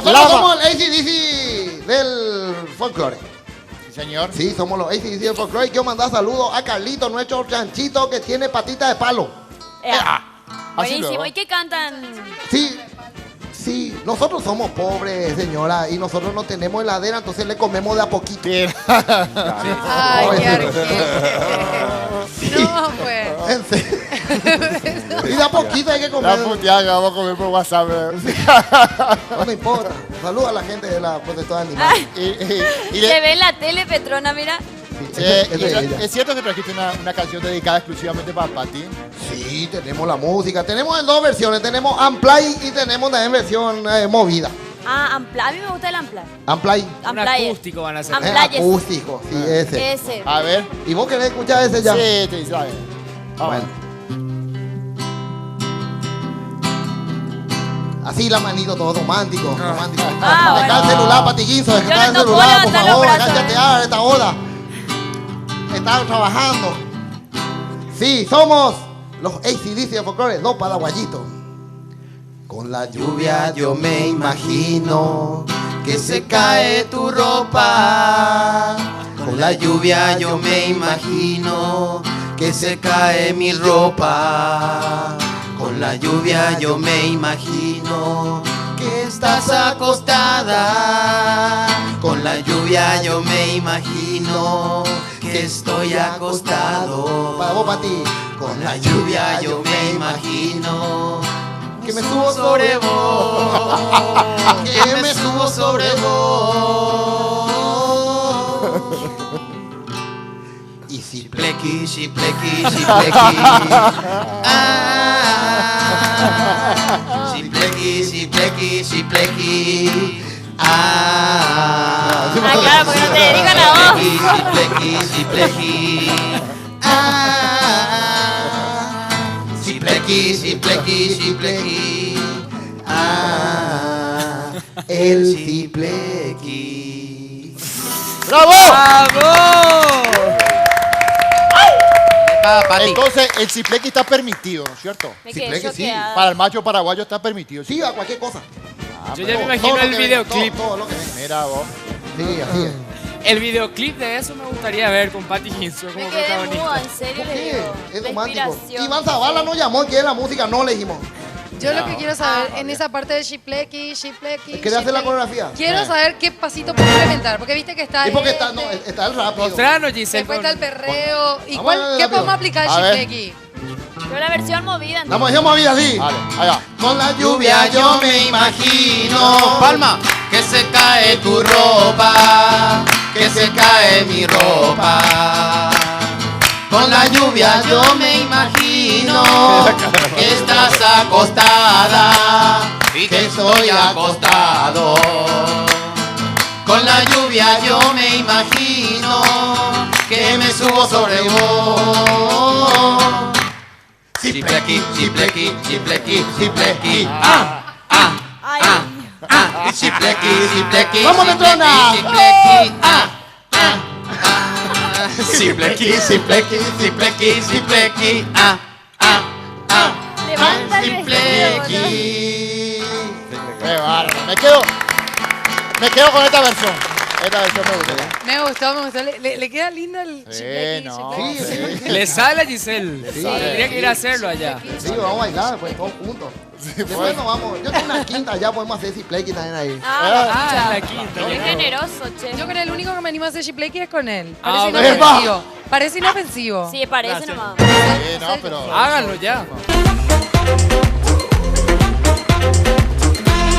Nosotros somos el AC/DC del folclore. Sí, señor. Sí, somos los AC/DC del folclore. Y quiero mandar saludos a Carlito, nuestro chanchito que tiene patita de palo. Buenísimo. ¿Y qué cantan? Sí. Sí, nosotros somos pobres, señora, y nosotros no tenemos heladera, entonces le comemos de a poquito. Ay, qué arquero. No, pues. En serio. Y de a poquito hay que comer. La puteada que vamos a comer por WhatsApp. No me importa. Saluda a la gente de la protectora de animales. Se ve en la tele, Petrona, mira. ¿Es cierto que trajiste una canción dedicada exclusivamente para Pati? Sí, tenemos la música. Tenemos en dos versiones. Tenemos Unplay y tenemos también versión movida. Ah, Ampla. A mí me gusta el Ampla. Unplay. Un acústico van a hacer. Acústico, sí, ese. Ese. A ver. ¿Y vos querés escuchar ese ya? Sí, te dice. Bueno. Así la manito, todo romántico. Romántico. Deja el celular, Patiguinzo. Deja el celular, por favor. Deja chatear esta hora. Están trabajando. Sí, somos los AC/DC de folclore, dos paraguayitos. Con la lluvia yo me imagino que se cae tu ropa. Con la lluvia yo me imagino que se cae mi ropa. Con la lluvia yo me imagino que estás acostada. Con la lluvia yo me imagino que estoy acostado. Para vos, para ti. Con la lluvia yo me imagino que me subo sobre vos. Que me subo sobre vos. Y si plequi, si plequi, si plequi. Si plequi, si plequi, si plequi. Claro, porque no te dedican a vos. Si plequi, si plequi. Si plequi, si plequi, si plequi. El si plequi. ¡Bravo! ¡Bravo! Entonces, el ciplequi está permitido, ¿no es cierto? Me Sí, quedé sí. choqueada. Para el macho paraguayo está permitido. Sí, a cualquier cosa. Yo ya me imagino el videoclip. Todo lo que venga. Mira vos. Sí, así es. El videoclip de eso me gustaría ver con Pati Hinson Me como quedé muda, protagonista. en serio ¿Por le qué? digo. Es La romántico. inspiración. Iván Zavala nos llamó, quiere la música, no le dijimos. Yo lo que quiero saber en esa parte de Shipleki. ¿Querés hacer la coreografía? Quiero saber qué pasito puedo implementar, porque viste que está ¿Y porque está, no, está el rápido? Mostranos, Giselle. después está el perreo. ¿Y Vamos a ver qué rápido. podemos aplicar A en ver. Shipleki? Yo la versión movida. Vamos, dejemos vida así. Vale, allá. Con la lluvia yo me imagino. Palma. Que se cae tu ropa. Que se cae mi ropa. Con la lluvia yo me imagino que estás acostada y que estoy acostado. Con la lluvia yo me imagino que me subo sobre vos. Ciplequi, ciplequi, ciplequi, ciplequi. Ay, Ciplequi, ciplequi. ¡Vamos, Petrona! Ciplequi, Ciplequi, ciplequi, ciplequi, ciplequi, levanta el vestido. ciplequi. Qué bárbaro. Me quedo con esta versión. Esta versión me gusta. Me gustó. Le queda lindo el Shipleki. no. Shipleki. Sí, Le sale a Giselle. Tendría que ir a hacerlo allá. sí, vamos a bailar, pues todos juntos. Después nos vamos. Yo tengo una quinta, ya podemos hacer ciplequi también ahí. Ah, la quinta. Qué generoso, che. Yo con el único que me animo a hacer Shipleki es con él. Ah, Parece ok. inofensivo. Parece inofensivo. Sí, parece Gracias. nomás. Sí, no, pero... Háganlo ya.